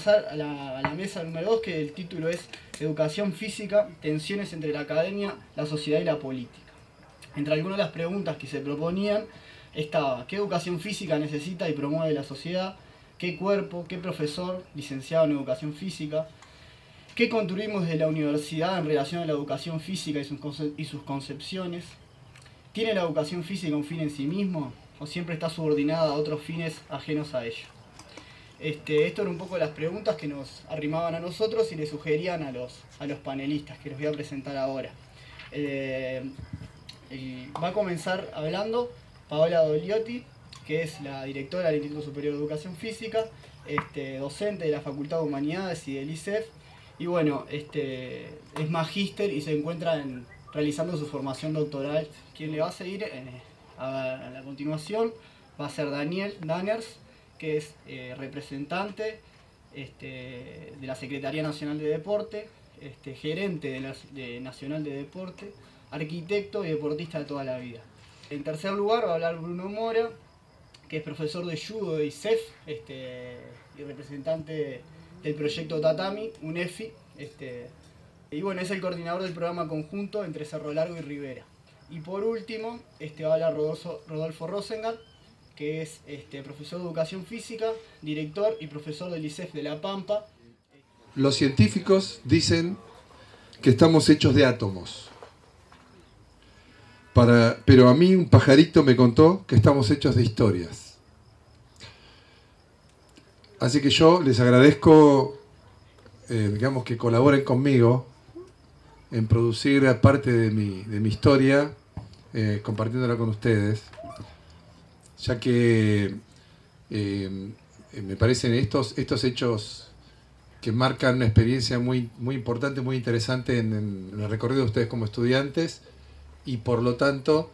pasar a la mesa número 2, que el título es Educación física, tensiones entre la academia, la sociedad y la política. Entre algunas de las preguntas que se proponían estaba: ¿qué educación física necesita y promueve la sociedad? ¿Qué cuerpo? ¿Qué profesor licenciado en educación física? ¿Qué construimos de la universidad en relación a la educación física y sus concepciones? ¿Tiene la educación física un fin en sí mismo o siempre está subordinada a otros fines ajenos a ello? Esto eran un poco las preguntas que nos arrimaban a nosotros y le sugerían a los panelistas, que los voy a presentar ahora. Va a comenzar hablando Paola Dogliotti, que es la directora del Instituto Superior de Educación Física, docente de la Facultad de Humanidades y del ISEF, y bueno, es magíster y se encuentra realizando su formación doctoral. Quien le va a seguir a la continuación va a ser Daniel Danners, que es representante de la Secretaría Nacional de Deporte, gerente de Nacional de Deporte, arquitecto y deportista de toda la vida. En tercer lugar va a hablar Bruno Mora, que es profesor de judo de ISEF y representante del proyecto Tatami, UNEFI, y bueno, es el coordinador del programa conjunto entre Cerro Largo y Rivera. Y por último va a hablar Rodolfo Rosengat, que es profesor de educación física, director y profesor del ISEF de La Pampa. Los científicos dicen que estamos hechos de átomos. Pero a mí un pajarito me contó que estamos hechos de historias. Así que yo les agradezco digamos que colaboren conmigo en producir parte de mi historia, compartiéndola con ustedes, ya que me parecen estos hechos que marcan una experiencia muy, muy importante, muy interesante en el recorrido de ustedes como estudiantes y por lo tanto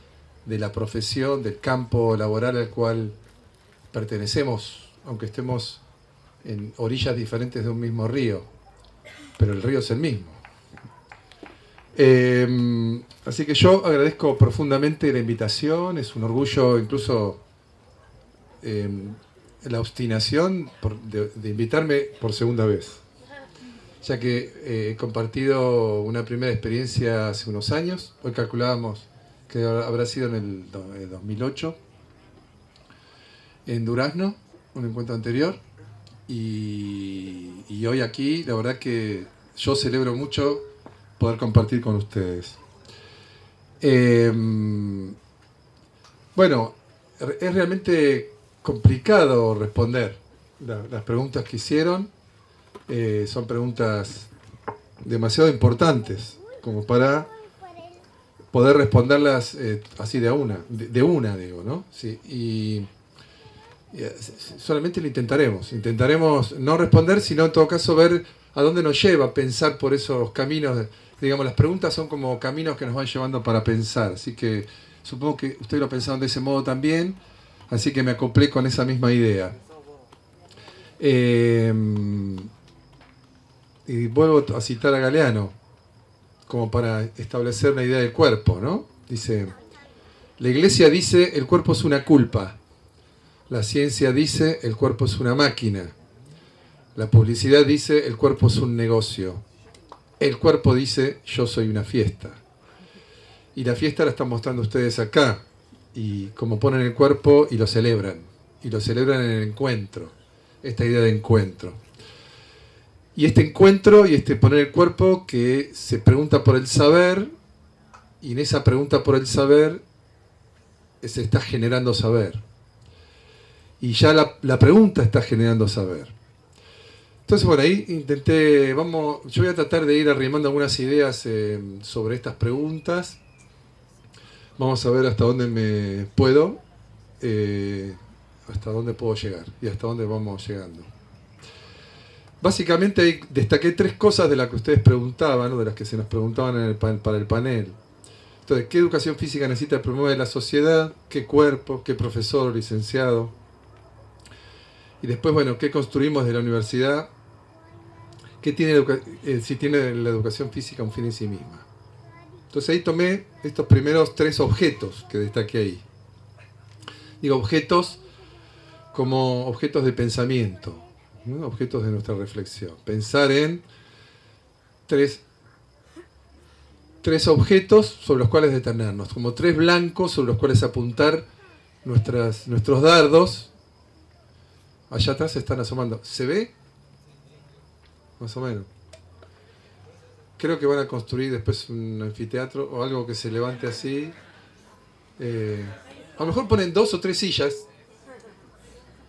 de la profesión, del campo laboral al cual pertenecemos, aunque estemos en orillas diferentes de un mismo río, pero el río es el mismo. Así que yo agradezco profundamente la invitación, es un orgullo incluso la obstinación de invitarme por segunda vez, ya que he compartido una primera experiencia hace unos años, hoy calculábamos que habrá sido en el 2008, en Durazno, un encuentro anterior, y hoy aquí, la verdad que yo celebro mucho poder compartir con ustedes. Bueno, es realmente complicado responder las preguntas que hicieron. Son preguntas demasiado importantes como para poder responderlas así de una, digo, ¿no? Sí, y solamente lo intentaremos no responder, sino en todo caso ver a dónde nos lleva, pensar por esos caminos. Digamos, las preguntas son como caminos que nos van llevando para pensar, así que supongo que ustedes lo pensaron de ese modo también, así que me acoplé con esa misma idea. Y vuelvo a citar a Galeano, como para establecer una idea del cuerpo, ¿no? Dice, la Iglesia dice el cuerpo es una culpa, la ciencia dice el cuerpo es una máquina, la publicidad dice el cuerpo es un negocio, el cuerpo dice yo soy una fiesta. Y la fiesta la están mostrando ustedes acá, y como ponen el cuerpo y lo celebran en el encuentro, esta idea de encuentro. Y este encuentro y poner el cuerpo que se pregunta por el saber, y en esa pregunta por el saber se está generando saber. Y ya la pregunta está generando saber. Entonces, bueno, ahí yo voy a tratar de ir arrimando algunas ideas sobre estas preguntas. Vamos a ver hasta dónde hasta dónde puedo llegar y hasta dónde vamos llegando. Básicamente destaqué tres cosas de las que ustedes preguntaban, o de las que se nos preguntaban para el panel. Entonces, ¿qué educación física necesita promover la sociedad? ¿Qué cuerpo? ¿Qué profesor o licenciado? Y después, bueno, ¿qué construimos de la universidad? ¿Qué tiene si tiene la educación física un fin en sí misma? Entonces ahí tomé estos primeros tres objetos que destaqué ahí. Digo objetos como objetos de pensamiento, ¿no? Objetos de nuestra reflexión. Pensar en tres objetos sobre los cuales detenernos, como tres blancos sobre los cuales apuntar nuestros dardos. Allá atrás se están asomando. ¿Se ve? Más o menos. Creo que van a construir después un anfiteatro o algo que se levante así. A lo mejor ponen 2 o 3 sillas.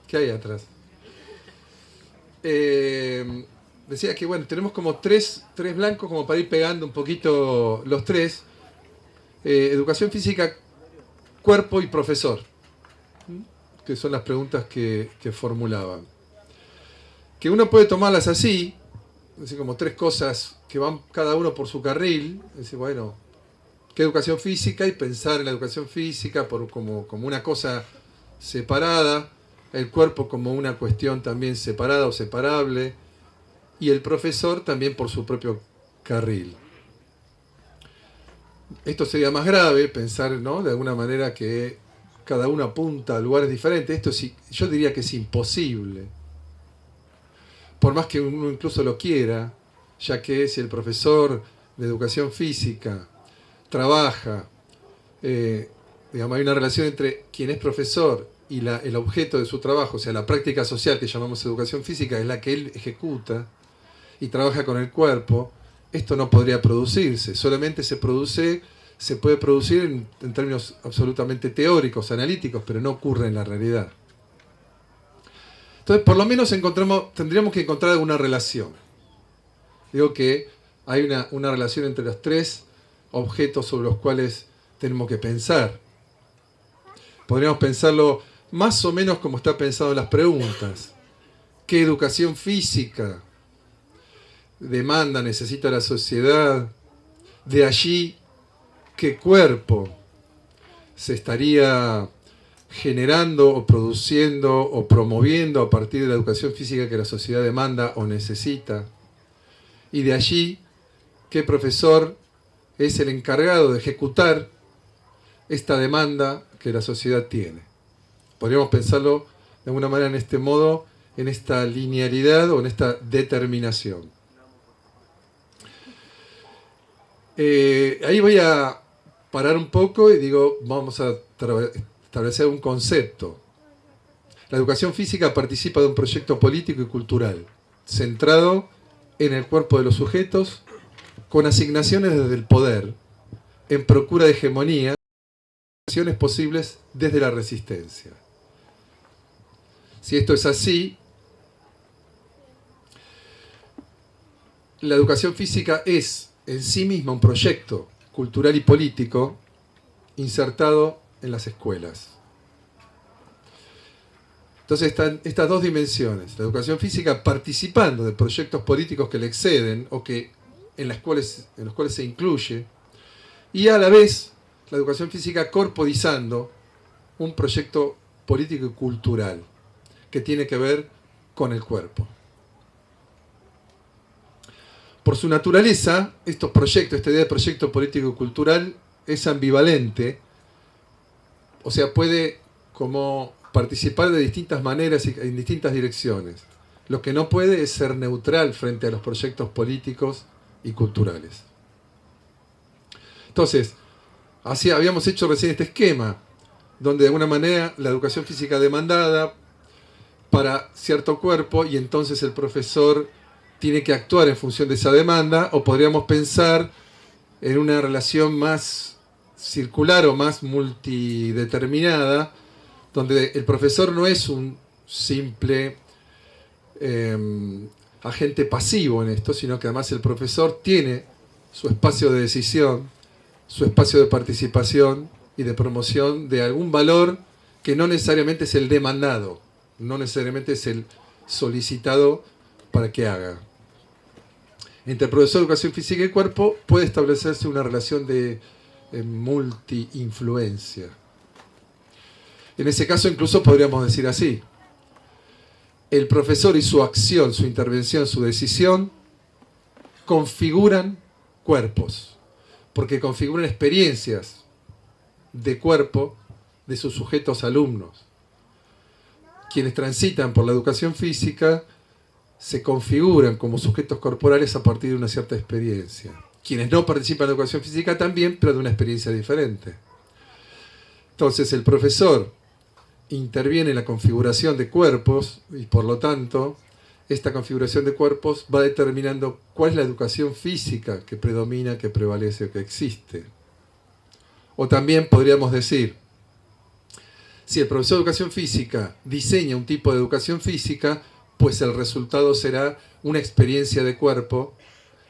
¿Qué hay atrás? Decía que bueno, tenemos como tres blancos como para ir pegando un poquito los tres. Educación física, cuerpo y profesor. Que son las preguntas que formulaban. Que uno puede tomarlas así como tres cosas que van cada uno por su carril. Decir, bueno, ¿qué educación física? Y pensar en la educación física como una cosa separada, el cuerpo como una cuestión también separada o separable, y el profesor también por su propio carril. Esto sería más grave, pensar, ¿no?, de alguna manera que cada uno apunta a lugares diferentes. Esto sí, yo diría que es imposible. Por más que uno incluso lo quiera, ya que si el profesor de educación física trabaja, digamos, hay una relación entre quien es profesor y el objeto de su trabajo, o sea, la práctica social que llamamos educación física, es la que él ejecuta y trabaja con el cuerpo. Esto no podría producirse, solamente se puede producir en términos absolutamente teóricos, analíticos, pero no ocurre en la realidad. Entonces, por lo menos tendríamos que encontrar alguna relación. Digo que hay una relación entre los tres objetos sobre los cuales tenemos que pensar. Podríamos pensarlo más o menos como está pensado en las preguntas. ¿Qué educación física necesita la sociedad? De allí, ¿qué cuerpo se estaría generando o produciendo o promoviendo a partir de la educación física que la sociedad demanda o necesita? Y de allí, ¿qué profesor es el encargado de ejecutar esta demanda que la sociedad tiene? Podríamos pensarlo de alguna manera en este modo, en esta linealidad o en esta determinación. Ahí voy a parar un poco y digo, vamos a establecer un concepto. La educación física participa de un proyecto político y cultural centrado en el cuerpo de los sujetos, con asignaciones desde el poder, en procura de hegemonía, acciones posibles desde la resistencia. Si esto es así, la educación física es en sí misma un proyecto cultural y político insertado en las escuelas. Entonces están estas dos dimensiones, la educación física participando de proyectos políticos que le exceden o en los cuales se incluye, y a la vez la educación física corporizando un proyecto político y cultural que tiene que ver con el cuerpo. Por su naturaleza, esta idea de proyecto político y cultural es ambivalente, o sea, puede como participar de distintas maneras y en distintas direcciones. Lo que no puede es ser neutral frente a los proyectos políticos y culturales. Entonces, así habíamos hecho recién este esquema, donde de alguna manera la educación física demandada para cierto cuerpo y entonces el profesor tiene que actuar en función de esa demanda, o podríamos pensar en una relación más circular o más multideterminada, donde el profesor no es un simple agente pasivo en esto, sino que además el profesor tiene su espacio de decisión, su espacio de participación y de promoción de algún valor que no necesariamente es el demandado, no necesariamente es el solicitado para que haga. Entre el profesor de educación física y cuerpo puede establecerse una relación de multi-influencia. En ese caso incluso podríamos decir así: el profesor y su acción, su intervención, su decisión configuran cuerpos, porque configuran experiencias de cuerpo de sus sujetos alumnos. Quienes transitan por la educación física se configuran como sujetos corporales a partir de una cierta experiencia. Quienes no participan de educación física también, pero de una experiencia diferente. Entonces el profesor interviene en la configuración de cuerpos y por lo tanto esta configuración de cuerpos va determinando cuál es la educación física que predomina, que prevalece o que existe. O también podríamos decir, si el profesor de educación física diseña un tipo de educación física, pues el resultado será una experiencia de cuerpo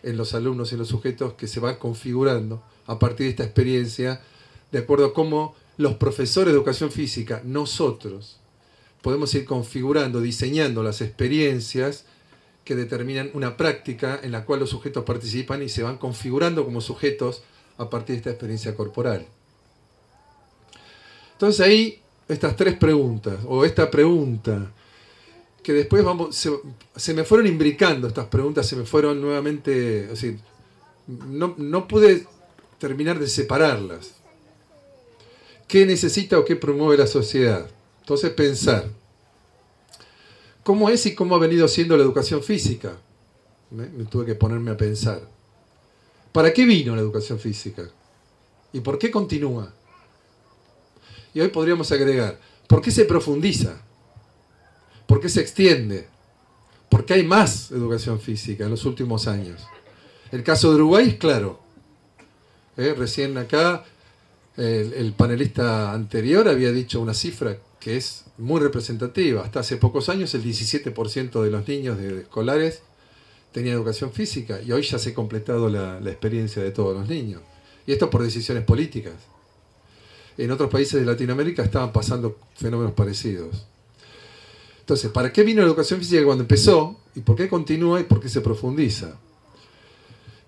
en los alumnos y en los sujetos que se van configurando a partir de esta experiencia, de acuerdo a cómo los profesores de educación física, nosotros, podemos ir configurando, diseñando las experiencias que determinan una práctica en la cual los sujetos participan y se van configurando como sujetos a partir de esta experiencia corporal. Entonces ahí, estas tres preguntas, o esta pregunta, que después se me fueron imbricando estas preguntas, se me fueron nuevamente, es decir, no pude terminar de separarlas. ¿Qué necesita o qué promueve la sociedad? Entonces pensar, ¿cómo es y cómo ha venido siendo la educación física? Me tuve que ponerme a pensar. ¿Para qué vino la educación física? ¿Y por qué continúa? Y hoy podríamos agregar, ¿por qué se profundiza? ¿Por qué se extiende? ¿Por qué hay más educación física en los últimos años? El caso de Uruguay es claro. Recién acá el panelista anterior había dicho una cifra que es muy representativa. Hasta hace pocos años el 17% de los niños escolares tenían educación física y hoy ya se ha completado la experiencia de todos los niños. Y esto por decisiones políticas. En otros países de Latinoamérica estaban pasando fenómenos parecidos. Entonces, ¿para qué vino la educación física cuando empezó? ¿Y por qué continúa? ¿Y por qué se profundiza?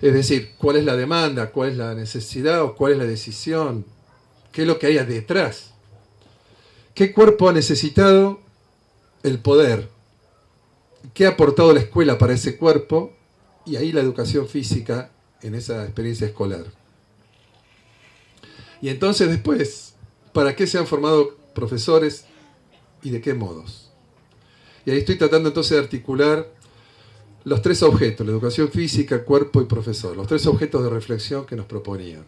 Es decir, ¿cuál es la demanda? ¿Cuál es la necesidad? ¿O cuál es la decisión? ¿Qué es lo que hay detrás? ¿Qué cuerpo ha necesitado el poder? ¿Qué ha aportado la escuela para ese cuerpo? Y ahí la educación física en esa experiencia escolar. Y entonces después, ¿para qué se han formado profesores y de qué modos? Y ahí estoy tratando entonces de articular los tres objetos, la educación física, cuerpo y profesor, los tres objetos de reflexión que nos proponían.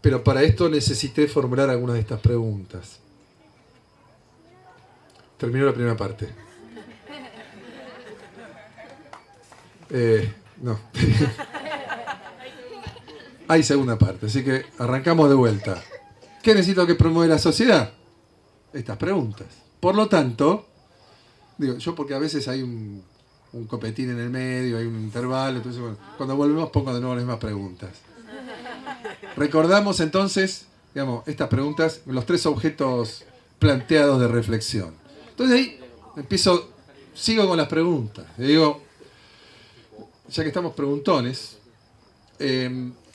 Pero para esto necesité formular algunas de estas preguntas. Terminó la primera parte. No. Hay segunda parte, así que arrancamos de vuelta. ¿Qué necesito que promueve la sociedad? Estas preguntas. Por lo tanto, digo, yo porque a veces hay un copetín en el medio, hay un intervalo, entonces bueno, cuando volvemos pongo de nuevo las mismas preguntas. Recordamos entonces, digamos, estas preguntas, los tres objetos planteados de reflexión. Entonces ahí sigo con las preguntas. Y digo, ya que estamos preguntones,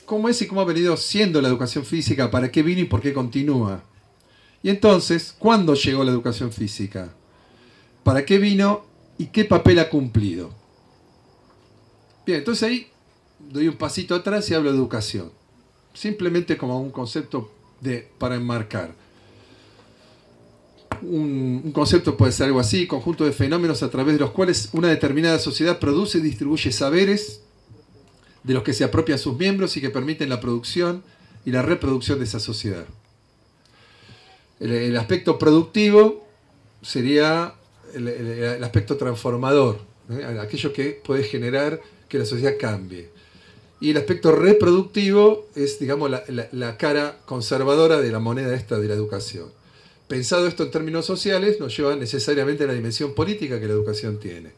¿cómo es y cómo ha venido siendo la educación física? ¿Para qué vino y por qué continúa? Y entonces, ¿cuándo llegó la educación física? ¿Para qué vino y qué papel ha cumplido? Bien, entonces ahí doy un pasito atrás y hablo de educación. Simplemente como un concepto para enmarcar. Un concepto puede ser algo así, conjunto de fenómenos a través de los cuales una determinada sociedad produce y distribuye saberes de los que se apropian sus miembros y que permiten la producción y la reproducción de esa sociedad. El aspecto productivo sería el aspecto transformador, aquello que puede generar que la sociedad cambie. Y el aspecto reproductivo es, digamos, la cara conservadora de la moneda esta de la educación. Pensado esto en términos sociales, nos lleva necesariamente a la dimensión política que la educación tiene.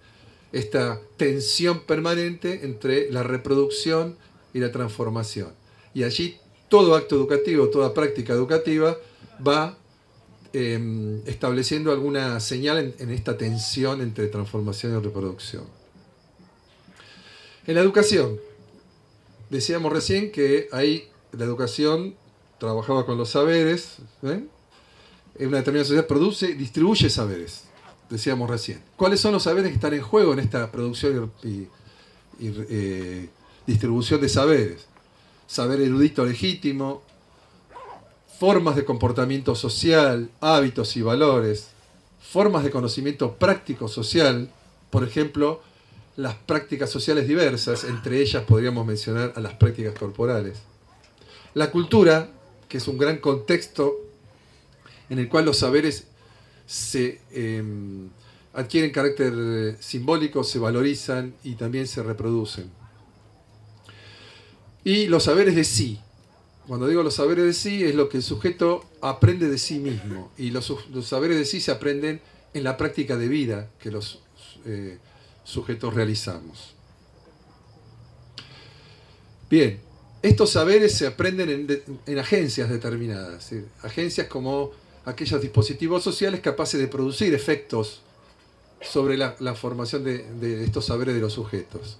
Esta tensión permanente entre la reproducción y la transformación. Y allí todo acto educativo, toda práctica educativa va estableciendo alguna señal en esta tensión entre transformación y reproducción. En la educación, decíamos recién que ahí la educación trabajaba con los saberes, en una determinada sociedad produce y distribuye saberes, decíamos recién. ¿Cuáles son los saberes que están en juego en esta producción y distribución de saberes? Saber erudito legítimo, formas de comportamiento social, hábitos y valores, formas de conocimiento práctico social, por ejemplo, las prácticas sociales diversas, entre ellas podríamos mencionar a las prácticas corporales. La cultura, que es un gran contexto en el cual los saberes se adquieren carácter simbólico, se valorizan y también se reproducen. Y los saberes de sí. Cuando digo los saberes de sí, es lo que el sujeto aprende de sí mismo. Y los saberes de sí se aprenden en la práctica de vida que los sujetos realizamos. Bien, estos saberes se aprenden en agencias determinadas. ¿Sí? Agencias como aquellos dispositivos sociales capaces de producir efectos sobre la formación de estos saberes de los sujetos.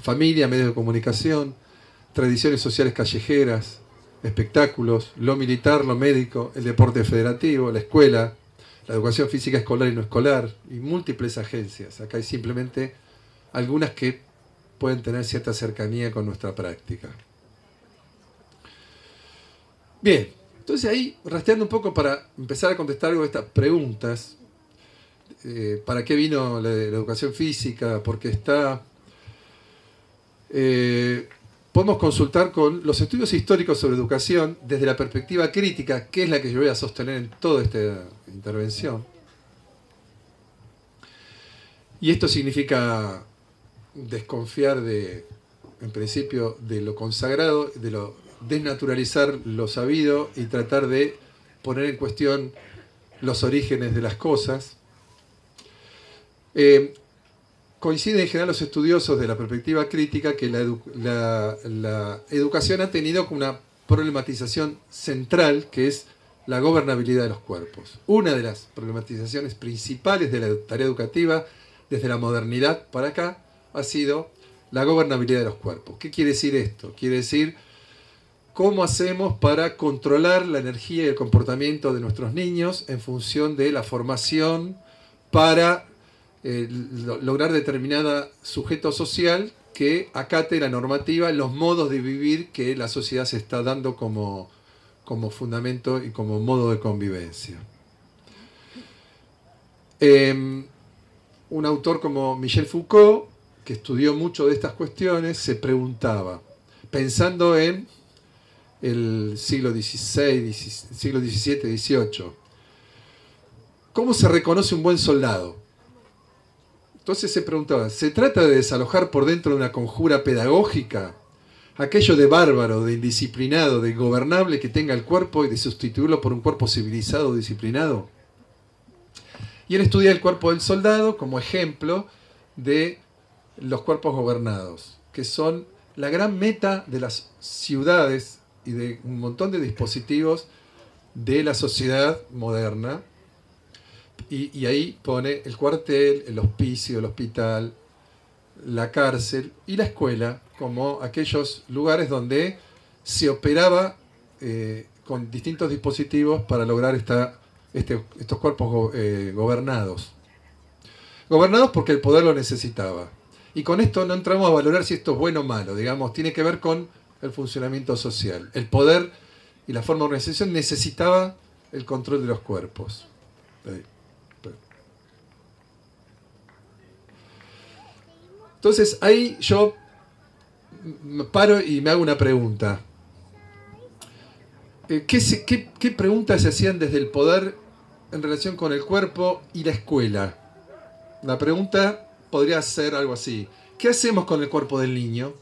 Familia, medios de comunicación, tradiciones sociales callejeras, espectáculos, lo militar, lo médico, el deporte federativo, la escuela, la educación física escolar y no escolar, y múltiples agencias. Acá hay simplemente algunas que pueden tener cierta cercanía con nuestra práctica. Bien, entonces ahí, rastreando un poco para empezar a contestar algo de estas preguntas, ¿para qué vino la educación física? ¿Por qué está? Podemos consultar con los estudios históricos sobre educación desde la perspectiva crítica, que es la que yo voy a sostener en toda esta intervención. Y esto significa desconfiar en principio, de lo consagrado, desnaturalizar lo sabido y tratar de poner en cuestión los orígenes de las cosas. Coinciden en general los estudiosos de la perspectiva crítica que la educación ha tenido una problematización central, que es la gobernabilidad de los cuerpos. Una de las problematizaciones principales de la tarea educativa desde la modernidad para acá ha sido la gobernabilidad de los cuerpos. ¿Qué quiere decir esto? Quiere decir cómo hacemos para controlar la energía y el comportamiento de nuestros niños en función de la formación para lograr determinada sujeto social que acate la normativa, los modos de vivir que la sociedad se está dando como fundamento y como modo de convivencia. Un autor como Michel Foucault, que estudió mucho de estas cuestiones, se preguntaba, pensando en el siglo XVI, siglo XVII, XVIII, ¿cómo se reconoce un buen soldado? Entonces se preguntaba, ¿se trata de desalojar por dentro de una conjura pedagógica aquello de bárbaro, de indisciplinado, de ingobernable que tenga el cuerpo y de sustituirlo por un cuerpo civilizado o disciplinado? Y él estudia el cuerpo del soldado como ejemplo de los cuerpos gobernados, que son la gran meta de las ciudades y de un montón de dispositivos de la sociedad moderna. Y ahí pone el cuartel, el hospicio, el hospital, la cárcel y la escuela como aquellos lugares donde se operaba con distintos dispositivos para lograr estos cuerpos gobernados. Gobernados porque el poder lo necesitaba. Y con esto no entramos a valorar si esto es bueno o malo, digamos, tiene que ver con el funcionamiento social. El poder y la forma de organización necesitaba el control de los cuerpos. Entonces ahí yo me paro y me hago una pregunta. ¿Qué preguntas se hacían desde el poder en relación con el cuerpo y la escuela? La pregunta podría ser algo así. ¿Qué hacemos con el cuerpo del niño?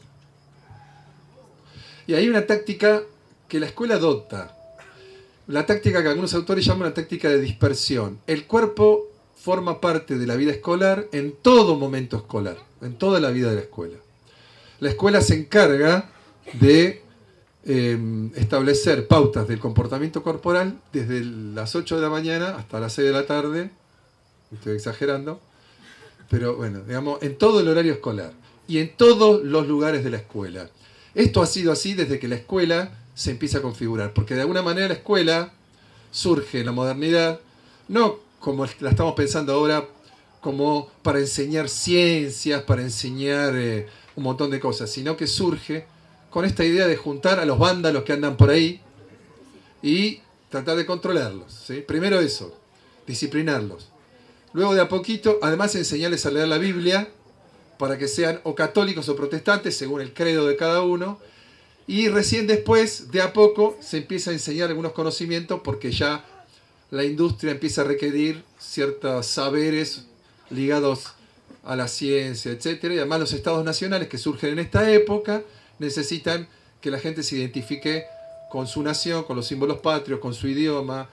Y hay una táctica que la escuela adopta. La táctica que algunos autores llaman la táctica de dispersión. El cuerpo forma parte de la vida escolar en todo momento escolar, en toda la vida de la escuela. La escuela se encarga de establecer pautas del comportamiento corporal desde las 8 de la mañana hasta las 6 de la tarde, estoy exagerando, pero bueno, digamos, en todo el horario escolar y en todos los lugares de la escuela. Esto ha sido así desde que la escuela se empieza a configurar, porque de alguna manera la escuela surge en la modernidad, no como la estamos pensando ahora, como para enseñar ciencias, para enseñar un montón de cosas, sino que surge con esta idea de juntar a los vándalos que andan por ahí y tratar de controlarlos, ¿sí? Primero eso, disciplinarlos. Luego de a poquito, además enseñarles a leer la Biblia para que sean o católicos o protestantes, según el credo de cada uno. Y recién después, de a poco, se empieza a enseñar algunos conocimientos porque ya la industria empieza a requerir ciertos saberes ligados a la ciencia, etc. Y además los estados nacionales que surgen en esta época necesitan que la gente se identifique con su nación, con los símbolos patrios, con su idioma,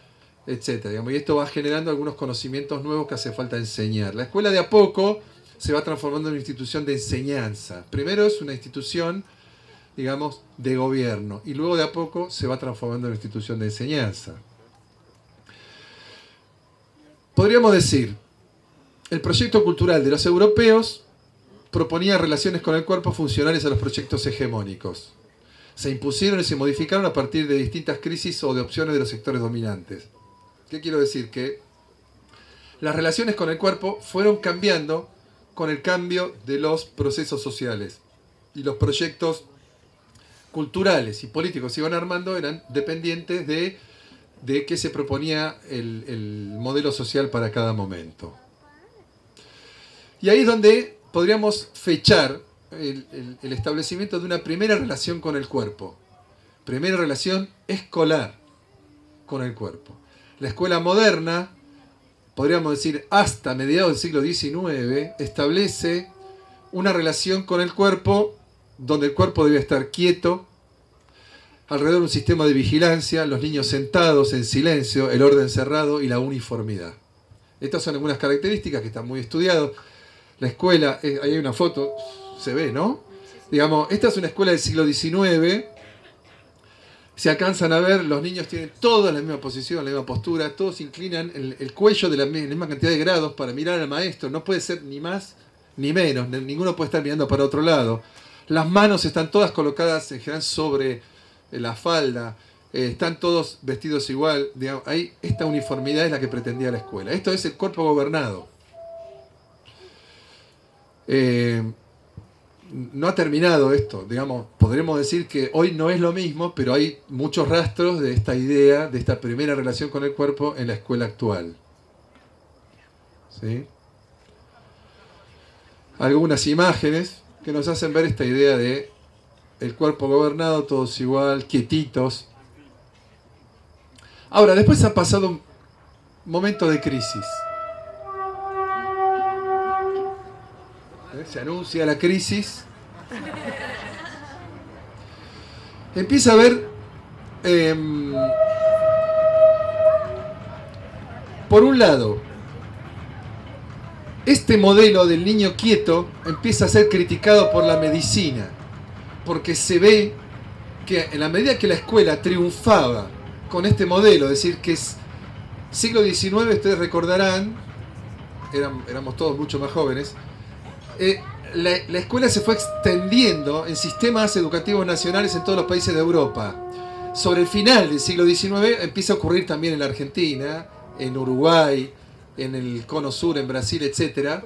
etc. Y esto va generando algunos conocimientos nuevos que hace falta enseñar. La escuela de a poco se va transformando en una institución de enseñanza. Primero es una institución, digamos, de gobierno, y luego de a poco se va transformando en una institución de enseñanza. Podríamos decir, el proyecto cultural de los europeos proponía relaciones con el cuerpo funcionales a los proyectos hegemónicos. Se impusieron y se modificaron a partir de distintas crisis o de opciones de los sectores dominantes. ¿Qué quiero decir? Que las relaciones con el cuerpo fueron cambiando con el cambio de los procesos sociales. Y los proyectos culturales y políticos que se iban armando eran dependientes de qué se proponía el modelo social para cada momento. Y ahí es donde podríamos fechar el establecimiento de una primera relación con el cuerpo. Primera relación escolar con el cuerpo. La escuela moderna, podríamos decir hasta mediados del siglo XIX, establece una relación con el cuerpo donde el cuerpo debe estar quieto, alrededor de un sistema de vigilancia, los niños sentados en silencio, el orden cerrado y la uniformidad. Estas son algunas características que están muy estudiadas. La escuela, ahí hay una foto, se ve, ¿no? Digamos, esta es una escuela del siglo XIX. Se alcanzan a ver, los niños tienen todos la misma posición, la misma postura, todos inclinan el cuello de la misma cantidad de grados para mirar al maestro. No puede ser ni más ni menos, ninguno puede estar mirando para otro lado. Las manos están todas colocadas en general sobre la falda, están todos vestidos igual. Digamos, ahí, esta uniformidad es la que pretendía la escuela. Esto es el cuerpo gobernado. No ha terminado esto, digamos, podremos decir que hoy no es lo mismo, pero hay muchos rastros de esta idea, de esta primera relación con el cuerpo en la escuela actual. ¿Sí? Algunas imágenes que nos hacen ver esta idea de el cuerpo gobernado, todos igual, quietitos. Ahora, después ha pasado un momento de crisis. Se anuncia la crisis. Empieza a haber, por un lado, este modelo del niño quieto empieza a ser criticado por la medicina, porque se ve que en la medida que la escuela triunfaba con este modelo, es decir, que es siglo XIX, ustedes recordarán, éramos todos mucho más jóvenes, la escuela se fue extendiendo en sistemas educativos nacionales en todos los países de Europa. Sobre el final del siglo XIX empieza a ocurrir también en la Argentina, en Uruguay, en el Cono Sur, en Brasil, etc.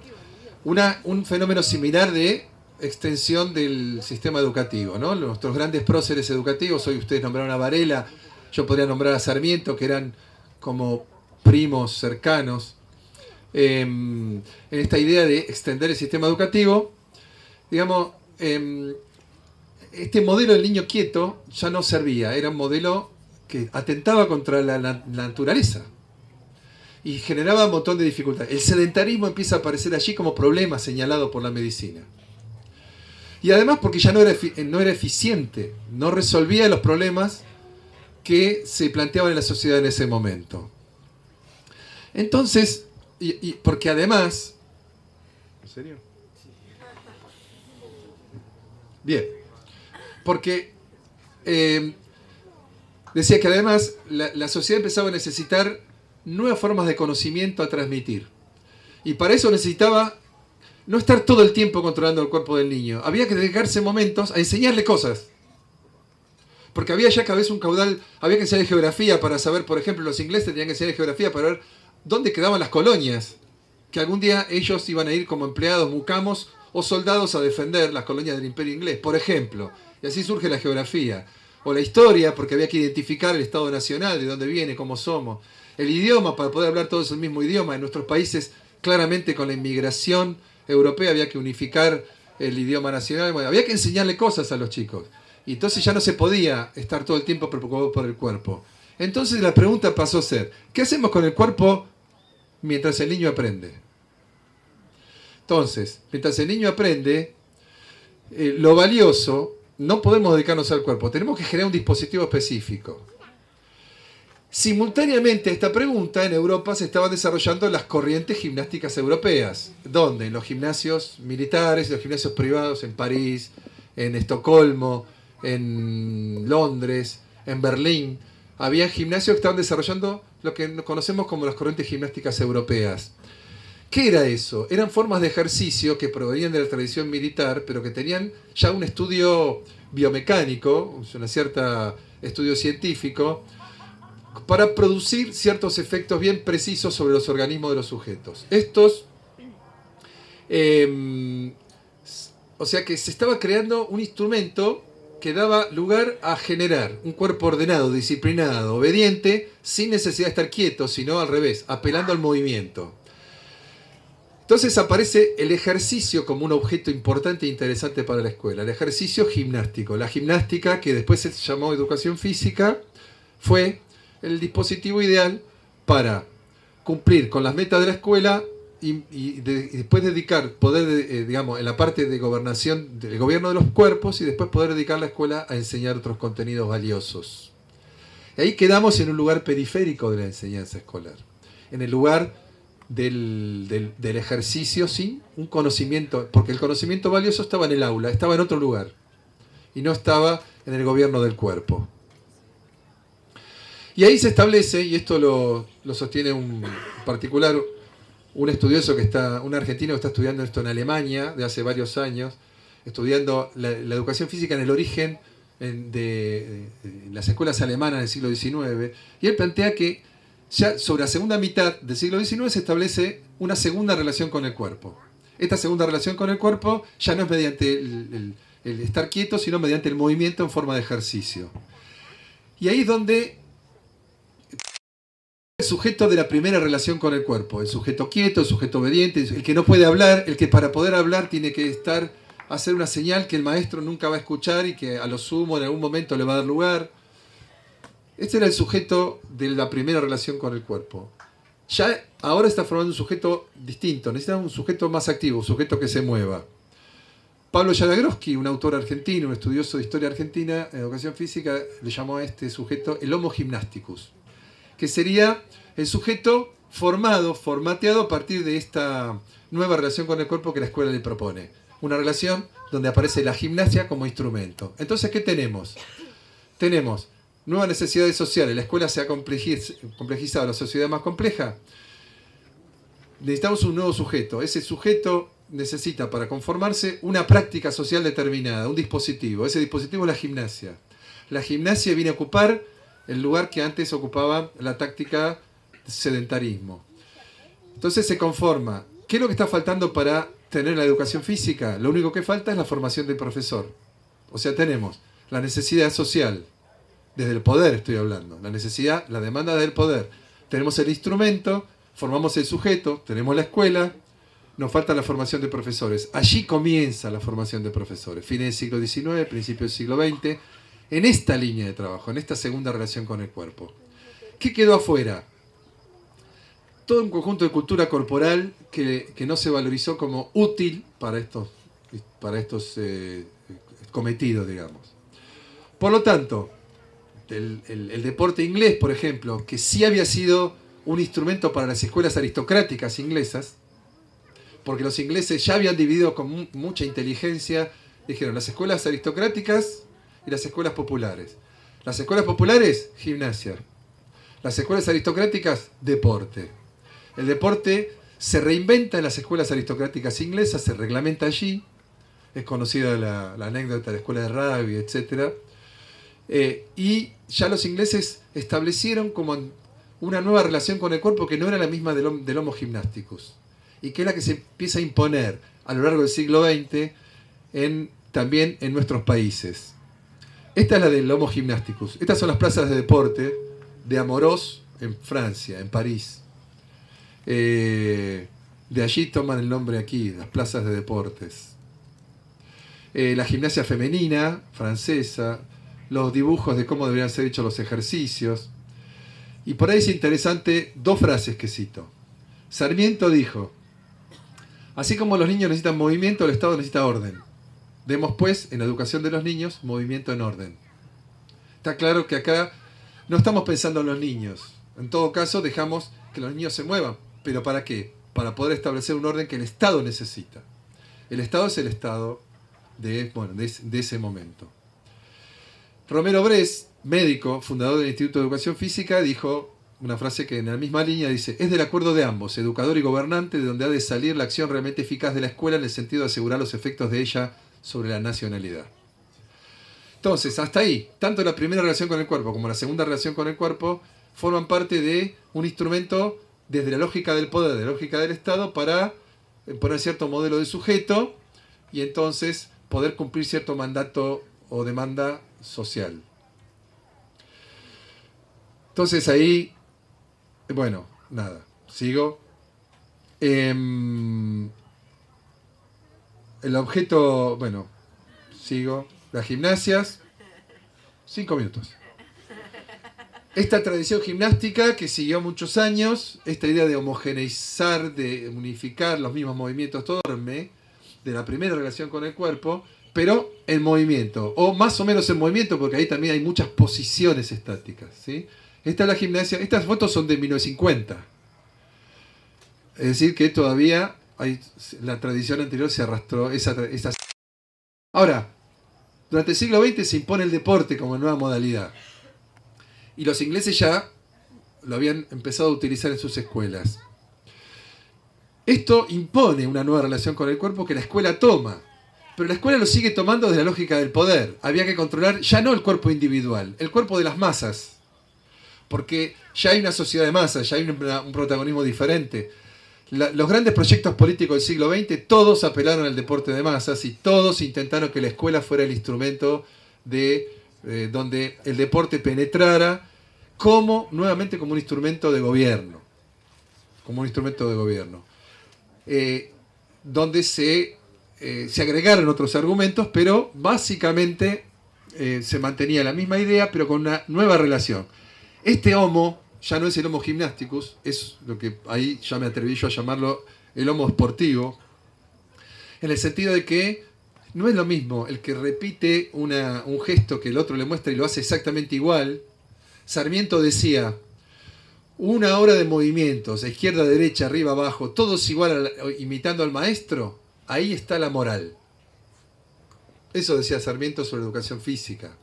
Un fenómeno similar de extensión del sistema educativo, ¿no? Nuestros grandes próceres educativos, hoy ustedes nombraron a Varela, yo podría nombrar a Sarmiento, que eran como primos cercanos. En esta idea de extender el sistema educativo, digamos, este modelo del niño quieto ya no servía, era un modelo que atentaba contra la naturaleza y generaba un montón de dificultades. El sedentarismo empieza a aparecer allí como problema señalado por la medicina. Y además porque ya no era eficiente, no resolvía los problemas que se planteaban en la sociedad en ese momento. Entonces, y porque además... ¿En serio? Bien. Porque decía que además la sociedad empezaba a necesitar nuevas formas de conocimiento a transmitir. Y para eso necesitaba no estar todo el tiempo controlando el cuerpo del niño. Había que dedicarse momentos a enseñarle cosas. Porque había ya cada vez un caudal, había que enseñar geografía para saber, por ejemplo, los ingleses tenían que enseñar geografía para ver dónde quedaban las colonias, que algún día ellos iban a ir como empleados, mucamos o soldados a defender las colonias del Imperio Inglés, por ejemplo. Y así surge la geografía. O la historia, porque había que identificar el Estado Nacional, de dónde viene, cómo somos. El idioma, para poder hablar todos el mismo idioma. En nuestros países claramente con la inmigración europea había que unificar el idioma nacional, bueno, había que enseñarle cosas a los chicos. Y entonces ya no se podía estar todo el tiempo preocupado por el cuerpo. Entonces la pregunta pasó a ser, ¿qué hacemos con el cuerpo mientras el niño aprende? Entonces, mientras el niño aprende, lo valioso, no podemos dedicarnos al cuerpo, tenemos que generar un dispositivo específico. Simultáneamente a esta pregunta, en Europa se estaban desarrollando las corrientes gimnásticas europeas, donde en los gimnasios militares, los gimnasios privados en París, en Estocolmo, en Londres, en Berlín, había gimnasios que estaban desarrollando lo que conocemos como las corrientes gimnásticas europeas. ¿Qué era eso? Eran formas de ejercicio que provenían de la tradición militar, pero que tenían ya un estudio biomecánico, un cierto estudio científico, para producir ciertos efectos bien precisos sobre los organismos de los sujetos. Estos, o sea que se estaba creando un instrumento que daba lugar a generar un cuerpo ordenado, disciplinado, obediente, sin necesidad de estar quieto, sino al revés, apelando al movimiento. Entonces aparece el ejercicio como un objeto importante e interesante para la escuela, el ejercicio gimnástico. La gimnástica, que después se llamó educación física, fue el dispositivo ideal para cumplir con las metas de la escuela y después dedicar, poder, digamos, en la parte de gobernación, del gobierno de los cuerpos, y después poder dedicar la escuela a enseñar otros contenidos valiosos. Y ahí quedamos en un lugar periférico de la enseñanza escolar, en el lugar del ejercicio sin un conocimiento, porque el conocimiento valioso estaba en el aula, estaba en otro lugar, y no estaba en el gobierno del cuerpo. Y ahí se establece, y esto lo sostiene un particular, un estudioso un argentino que está estudiando esto en Alemania de hace varios años, estudiando la educación física en el origen de las escuelas alemanas del siglo XIX, y él plantea que ya sobre la segunda mitad del siglo XIX se establece una segunda relación con el cuerpo. Esta segunda relación con el cuerpo ya no es mediante el estar quieto, sino mediante el movimiento en forma de ejercicio. Y ahí es donde el sujeto de la primera relación con el cuerpo, el sujeto quieto, el sujeto obediente, el que no puede hablar, el que para poder hablar tiene que hacer una señal que el maestro nunca va a escuchar y que a lo sumo en algún momento le va a dar lugar. Este era el sujeto de la primera relación con el cuerpo. Ya ahora está formando un sujeto distinto, necesita un sujeto más activo, un sujeto que se mueva. Pablo Jaragroski, un autor argentino, un estudioso de historia argentina en educación física, le llamó a este sujeto el Homo Gymnasticus, que sería el sujeto formateado a partir de esta nueva relación con el cuerpo que la escuela le propone. Una relación donde aparece la gimnasia como instrumento. Entonces, ¿qué tenemos? Tenemos nuevas necesidades sociales. La escuela se ha complejizado, la sociedad es más compleja. Necesitamos un nuevo sujeto. Ese sujeto necesita, para conformarse, una práctica social determinada, un dispositivo. Ese dispositivo es la gimnasia. La gimnasia viene a ocupar el lugar que antes ocupaba la táctica sedentarismo. Entonces se conforma. ¿Qué es lo que está faltando para tener la educación física? Lo único que falta es la formación del profesor. O sea, tenemos la necesidad social, desde el poder estoy hablando, la necesidad, la demanda del poder. Tenemos el instrumento, formamos el sujeto, tenemos la escuela, nos falta la formación de profesores. Allí comienza la formación de profesores. Fines del siglo XIX, principios del siglo XX, en esta línea de trabajo, en esta segunda relación con el cuerpo. ¿Qué quedó afuera? Todo un conjunto de cultura corporal que no se valorizó como útil para estos cometidos, digamos. Por lo tanto, el deporte inglés, por ejemplo, que sí había sido un instrumento para las escuelas aristocráticas inglesas, porque los ingleses ya habían dividido con mucha inteligencia, dijeron las escuelas aristocráticas y las escuelas populares. Las escuelas populares, gimnasia. Las escuelas aristocráticas, deporte. El deporte se reinventa en las escuelas aristocráticas inglesas, se reglamenta allí. Es conocida la anécdota de la escuela de rugby, etc. Y ya los ingleses establecieron como una nueva relación con el cuerpo que no era la misma del Homo Gymnasticus. Y que es la que se empieza a imponer a lo largo del siglo XX también en nuestros países. Esta es la del Homo Gymnasticus. Estas son las plazas de deporte de Amorós en Francia, en París. De allí toman el nombre aquí, las plazas de deportes. La gimnasia femenina, francesa, los dibujos de cómo deberían ser hechos los ejercicios. Y por ahí es interesante dos frases que cito. Sarmiento dijo: así como los niños necesitan movimiento, el Estado necesita orden. Demos pues, en la educación de los niños, movimiento en orden. Está claro que acá no estamos pensando en los niños. En todo caso, dejamos que los niños se muevan. ¿Pero para qué? Para poder establecer un orden que el Estado necesita. El Estado es el Estado de ese momento. Romero Brés, médico, fundador del Instituto de Educación Física, dijo una frase que en la misma línea dice: es del acuerdo de ambos, educador y gobernante, de donde ha de salir la acción realmente eficaz de la escuela en el sentido de asegurar los efectos de ella sobre la nacionalidad. Entonces, hasta ahí, tanto la primera relación con el cuerpo como la segunda relación con el cuerpo forman parte de un instrumento desde la lógica del poder, de la lógica del Estado, para poner cierto modelo de sujeto y entonces poder cumplir cierto mandato o demanda social. Entonces ahí, bueno, nada, sigo. El objeto, bueno, sigo. Las gimnasias, 5 minutos. Esta tradición gimnástica que siguió muchos años, esta idea de homogeneizar, de unificar los mismos movimientos, todo de la primera relación con el cuerpo, pero en movimiento, o más o menos en movimiento, porque ahí también hay muchas posiciones estáticas, ¿sí? Esta es la gimnasia, estas fotos son de 1950. Es decir, que todavía la tradición anterior se arrastró. Ahora, durante el siglo XX se impone el deporte como nueva modalidad. Y los ingleses ya lo habían empezado a utilizar en sus escuelas. Esto impone una nueva relación con el cuerpo que la escuela toma. Pero la escuela lo sigue tomando desde la lógica del poder. Había que controlar ya no el cuerpo individual, el cuerpo de las masas. Porque ya hay una sociedad de masas, ya hay un protagonismo diferente. Los grandes proyectos políticos del siglo XX, todos apelaron al deporte de masas y todos intentaron que la escuela fuera el instrumento donde el deporte penetrara nuevamente como un instrumento de gobierno. Como un instrumento de gobierno. Donde se agregaron otros argumentos, pero básicamente se mantenía la misma idea, pero con una nueva relación. Este homo ya no es el homo gymnasticus, es lo que ahí ya me atreví yo a llamarlo el homo esportivo, en el sentido de que no es lo mismo el que repite un gesto que el otro le muestra y lo hace exactamente igual. Sarmiento decía: una hora de movimientos, a izquierda, derecha, arriba, abajo, todos igual, imitando al maestro, ahí está la moral. Eso decía Sarmiento sobre educación física.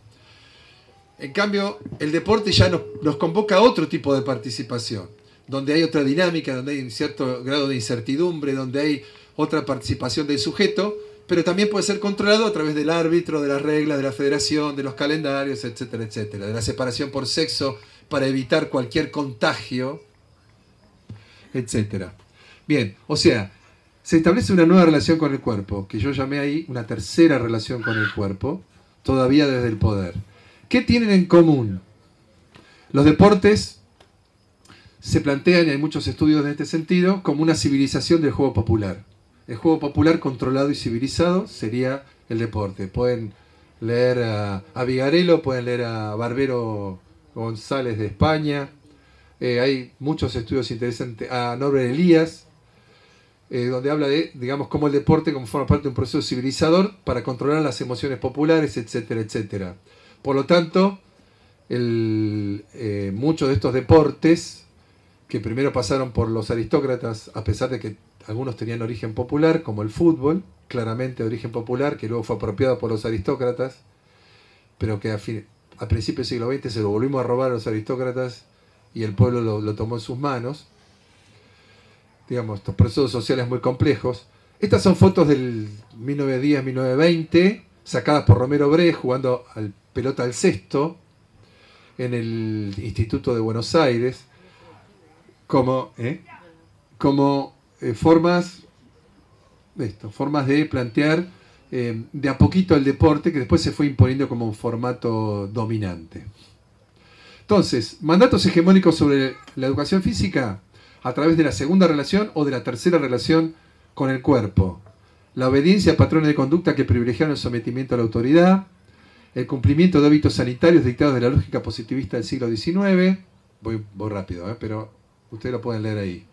En cambio, el deporte ya nos convoca a otro tipo de participación, donde hay otra dinámica, donde hay un cierto grado de incertidumbre, donde hay otra participación del sujeto, pero también puede ser controlado a través del árbitro, de las reglas, de la federación, de los calendarios, etcétera, etcétera, de la separación por sexo para evitar cualquier contagio, etcétera. Bien, o sea, se establece una nueva relación con el cuerpo, que yo llamé ahí una tercera relación con el cuerpo, todavía desde el poder. ¿Qué tienen en común? Los deportes se plantean, y hay muchos estudios en este sentido, como una civilización del juego popular. El juego popular controlado y civilizado sería el deporte. Pueden leer a Vigarello, pueden leer a Barbero González de España. Hay muchos estudios interesantes, a Norbert Elias, donde habla de, digamos, cómo el deporte como forma parte de un proceso civilizador para controlar las emociones populares, etcétera, etcétera. Por lo tanto, muchos de estos deportes que primero pasaron por los aristócratas, a pesar de que algunos tenían origen popular, como el fútbol, claramente de origen popular, que luego fue apropiado por los aristócratas, pero que a principios del siglo XX se lo volvimos a robar a los aristócratas y el pueblo lo tomó en sus manos. Digamos, estos procesos sociales muy complejos. Estas son fotos del 1910-1920, sacadas por Romero Brés jugando al pelota al cesto en el Instituto de Buenos Aires, como formas de plantear de a poquito el deporte, que después se fue imponiendo como un formato dominante. Entonces, mandatos hegemónicos sobre la educación física. a través de la segunda relación o de la tercera relación con el cuerpo. La obediencia a patrones de conducta que privilegiaron el sometimiento a la autoridad, el cumplimiento de hábitos sanitarios dictados de la lógica positivista del siglo XIX. Voy rápido, pero ustedes lo pueden leer ahí.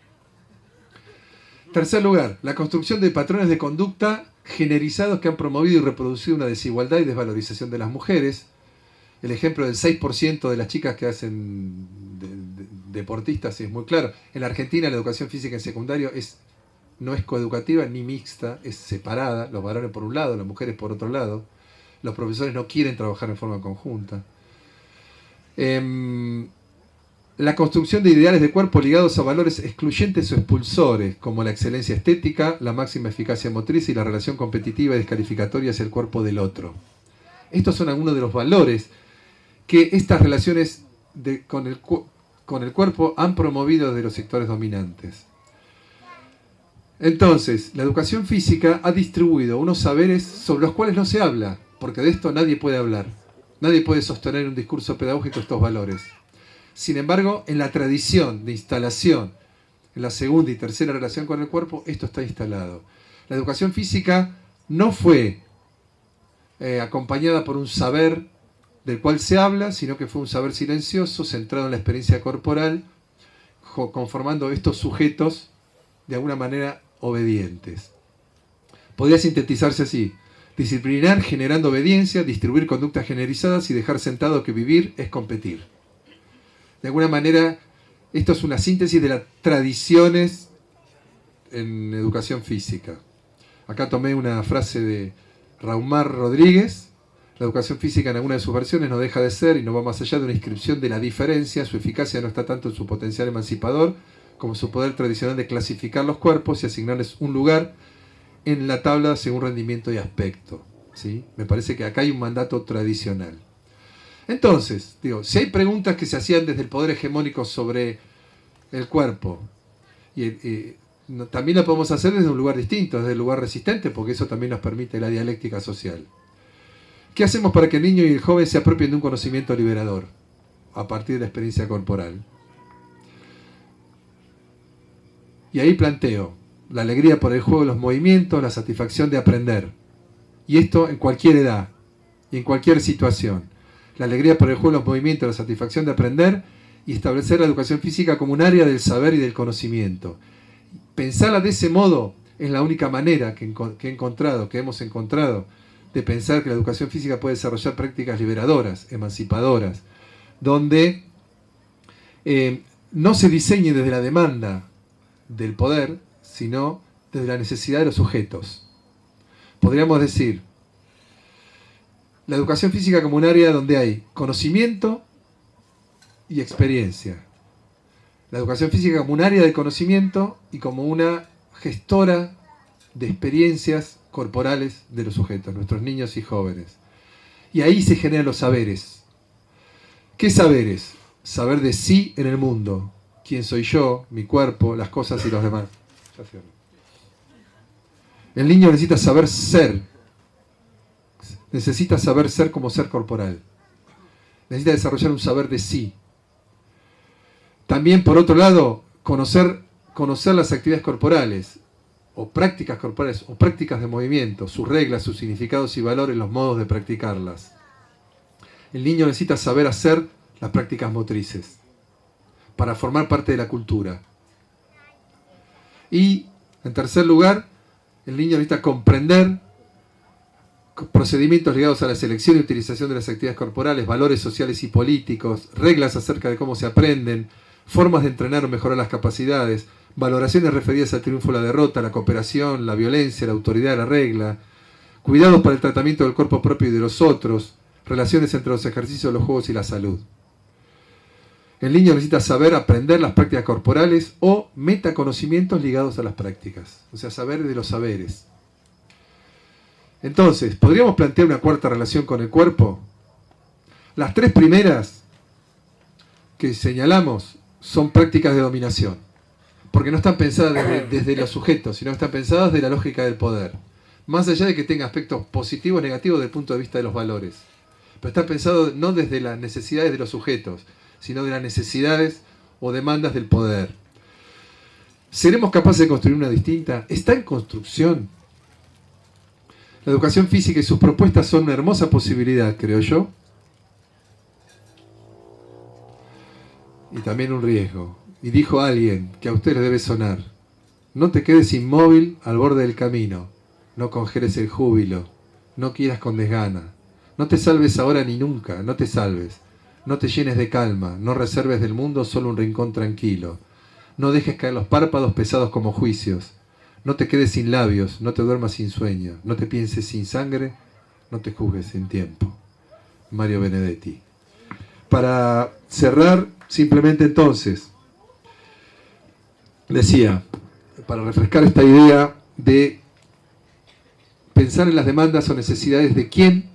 Tercer lugar, la construcción de patrones de conducta generizados que han promovido y reproducido una desigualdad y desvalorización de las mujeres. El ejemplo del 6% de las chicas que hacen deportistas es muy claro. En la Argentina la educación física en secundario no es coeducativa ni mixta, es separada, los varones por un lado, las mujeres por otro lado. Los profesores no quieren trabajar en forma conjunta. La construcción de ideales de cuerpo ligados a valores excluyentes o expulsores, como la excelencia estética, la máxima eficacia motriz y la relación competitiva y descalificatoria hacia el cuerpo del otro. Estos son algunos de los valores que estas relaciones con el cuerpo han promovido desde los sectores dominantes. Entonces, la educación física ha distribuido unos saberes sobre los cuales no se habla, porque de esto nadie puede hablar. Nadie puede sostener en un discurso pedagógico estos valores. Sin embargo, en la tradición de instalación, en la segunda y tercera relación con el cuerpo, esto está instalado. La educación física no fue acompañada por un saber del cual se habla, sino que fue un saber silencioso, centrado en la experiencia corporal, conformando estos sujetos de alguna manera obedientes. Podría sintetizarse así: disciplinar generando obediencia, distribuir conductas generizadas y dejar sentado que vivir es competir. De alguna manera, esto es una síntesis de las tradiciones en educación física. Acá tomé una frase de Raumar Rodríguez: la educación física en alguna de sus versiones no deja de ser y no va más allá de una inscripción de la diferencia. Su eficacia no está tanto en su potencial emancipador como su poder tradicional de clasificar los cuerpos y asignarles un lugar en la tabla según rendimiento y aspecto. ¿Sí? Me parece que acá hay un mandato tradicional. Entonces, si hay preguntas que se hacían desde el poder hegemónico sobre el cuerpo, también la podemos hacer desde un lugar distinto, desde el lugar resistente, porque eso también nos permite la dialéctica social. ¿Qué hacemos para que el niño y el joven se apropien de un conocimiento liberador a partir de la experiencia corporal? Y ahí planteo la alegría por el juego de los movimientos, la satisfacción de aprender. Y esto en cualquier edad y en cualquier situación. La alegría por el juego de los movimientos, la satisfacción de aprender y establecer la educación física como un área del saber y del conocimiento. Pensarla de ese modo es la única manera que hemos encontrado de pensar que la educación física puede desarrollar prácticas liberadoras, emancipadoras, donde no se diseñe desde la demanda del poder, sino desde la necesidad de los sujetos. Podríamos decir, la educación física como un área donde hay conocimiento y experiencia. La educación física como un área de conocimiento y como una gestora de experiencias corporales de los sujetos, nuestros niños y jóvenes. Y ahí se generan los saberes. ¿Qué saberes? Saber de sí en el mundo. ¿Quién soy yo? Mi cuerpo, las cosas y los demás. El niño necesita saber ser. Necesita saber ser como ser corporal. Necesita desarrollar un saber de sí. También, por otro lado, conocer las actividades corporales, o prácticas corporales, o prácticas de movimiento, sus reglas, sus significados y valores, los modos de practicarlas. El niño necesita saber hacer las prácticas motrices para formar parte de la cultura. Y, en tercer lugar, el niño necesita comprender procedimientos ligados a la selección y utilización de las actividades corporales, valores sociales y políticos, reglas acerca de cómo se aprenden, formas de entrenar o mejorar las capacidades, valoraciones referidas al triunfo o la derrota, la cooperación, la violencia, la autoridad, la regla, cuidados para el tratamiento del cuerpo propio y de los otros, relaciones entre los ejercicios, los juegos y la salud. El niño necesita saber aprender las prácticas corporales o metaconocimientos ligados a las prácticas, o sea, saber de los saberes. Entonces, ¿podríamos plantear una cuarta relación con el cuerpo? Las tres primeras que señalamos son prácticas de dominación, porque no están pensadas desde los sujetos, sino están pensadas desde la lógica del poder. Más allá de que tenga aspectos positivos o negativos desde el punto de vista de los valores. Pero está pensado no desde las necesidades de los sujetos, sino de las necesidades o demandas del poder. ¿Seremos capaces de construir una distinta? ¿Está en construcción? La educación física y sus propuestas son una hermosa posibilidad, creo yo. Y también un riesgo. Y dijo alguien que a usted le debe sonar: no te quedes inmóvil al borde del camino, no congeles el júbilo, no quieras con desgana, no te salves ahora ni nunca, no te salves, no te llenes de calma, no reserves del mundo solo un rincón tranquilo, no dejes caer los párpados pesados como juicios, no te quedes sin labios, no te duermas sin sueño, no te pienses sin sangre, no te juzgues sin tiempo. Mario Benedetti. Para cerrar, simplemente entonces, decía, para refrescar esta idea de pensar en las demandas o necesidades de quién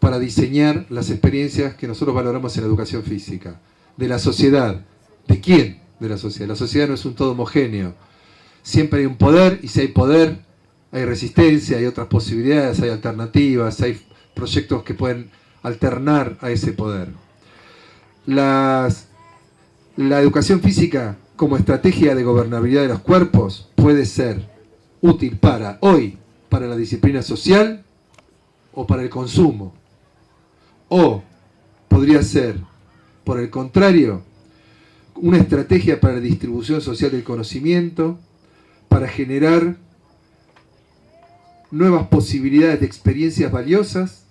para diseñar las experiencias que nosotros valoramos en la educación física. De la sociedad. ¿De quién? De la sociedad. La sociedad no es un todo homogéneo. Siempre hay un poder, y si hay poder, hay resistencia, hay otras posibilidades, hay alternativas, hay proyectos que pueden alternar a ese poder. La educación física como estrategia de gobernabilidad de los cuerpos puede ser útil para hoy, para la disciplina social o para el consumo. O podría ser, por el contrario, una estrategia para la distribución social del conocimiento, para generar nuevas posibilidades de experiencias valiosas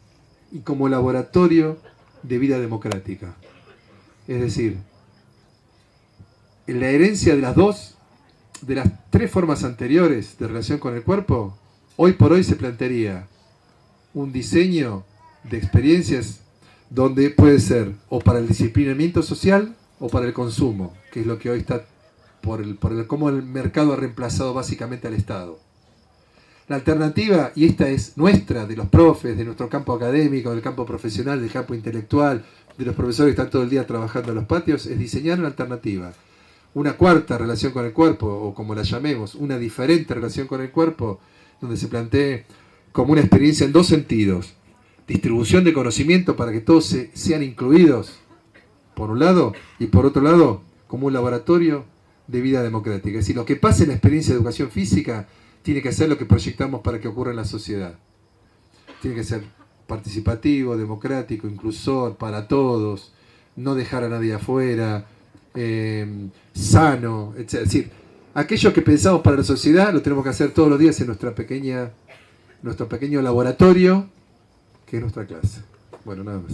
y como laboratorio de vida democrática. Es decir, en la herencia de de las tres formas anteriores de relación con el cuerpo, hoy por hoy se plantearía un diseño de experiencias donde puede ser o para el disciplinamiento social o para el consumo, que es lo que hoy está por cómo el mercado ha reemplazado básicamente al Estado. La alternativa, y esta es nuestra, de los profes, de nuestro campo académico, del campo profesional, del campo intelectual, de los profesores que están todo el día trabajando en los patios, es diseñar una alternativa. Una cuarta relación con el cuerpo, o como la llamemos, una diferente relación con el cuerpo, donde se plantee como una experiencia en dos sentidos. Distribución de conocimiento para que todos sean incluidos, por un lado, y por otro lado, como un laboratorio de vida democrática. Es decir, lo que pasa en la experiencia de educación física tiene que ser lo que proyectamos para que ocurra en la sociedad. Tiene que ser participativo, democrático, inclusor, para todos, no dejar a nadie afuera, sano, etc. Es decir, aquello que pensamos para la sociedad lo tenemos que hacer todos los días en nuestro pequeño laboratorio, que es nuestra clase. Bueno, nada más.